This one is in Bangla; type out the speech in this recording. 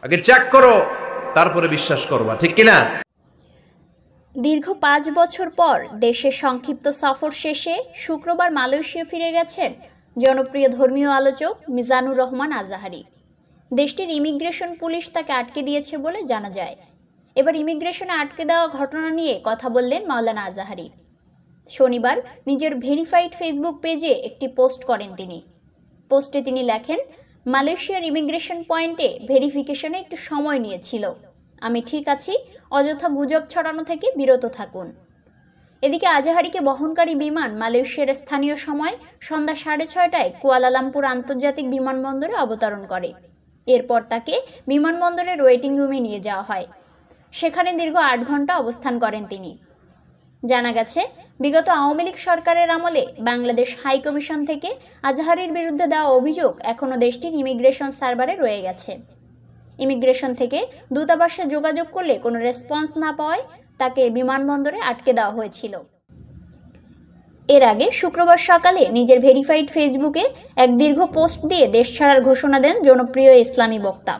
আগে চেক করো, তারপরে বিশ্বাস করবা, ঠিক কিনা? দীর্ঘ 5 বছর পর দেশের সংক্ষিপ্ত সফর শেষে শুক্রবার মালয়েশিয়া ফিরে গেছেন জনপ্রিয় ধর্মীয় আলোচক মিজানুর রহমান আজাহারি। দেশটির ইমিগ্রেশন পুলিশ তাকে আটকে দিয়েছে বলে জানা যায়। এবার ইমিগ্রেশনে আটকে দেওয়া ঘটনা নিয়ে কথা বললেন মাওলানা আজাহারি। শনিবার নিজের ভেরিফাইড ফেসবুক পেজে একটি পোস্ট করেন তিনি। পোস্টে তিনি লেখেন, মালয়েশিয়ার ইমিগ্রেশন পয়েন্টে ভেরিফিকেশনে একটু সময় নিয়েছিল। আমি ঠিক আছি, অযথা গুজব ছড়ানো থেকে বিরত থাকুন। এদিকে আজাহারিকে বহনকারী বিমান মালয়েশিয়ার স্থানীয় সময় সন্ধ্যা 6:30টায় কুয়ালালামপুর আন্তর্জাতিক বিমানবন্দরে অবতরণ করে। এরপর তাকে বিমানবন্দরের ওয়েটিং রুমে নিয়ে যাওয়া হয়। সেখানে দীর্ঘ 8 ঘন্টা অবস্থান করেন তিনি। জানা গেছে, বিগত আওয়ামী লীগ সরকারের আমলে বাংলাদেশ হাই কমিশন থেকে আজাহারির বিরুদ্ধে দেওয়া অভিযোগ এখনও দেশটির ইমিগ্রেশন সার্ভারে রয়ে গেছে। ইমিগ্রেশন থেকে দূতাবাসে যোগাযোগ করলে কোনো রেসপন্স না পাওয়ায় তাকে বিমানবন্দরে আটকে দেওয়া হয়েছিল। এর আগে শুক্রবার সকালে নিজের ভেরিফাইড ফেসবুকে এক দীর্ঘ পোস্ট দিয়ে দেশ ছাড়ার ঘোষণা দেন জনপ্রিয় ইসলামী বক্তা।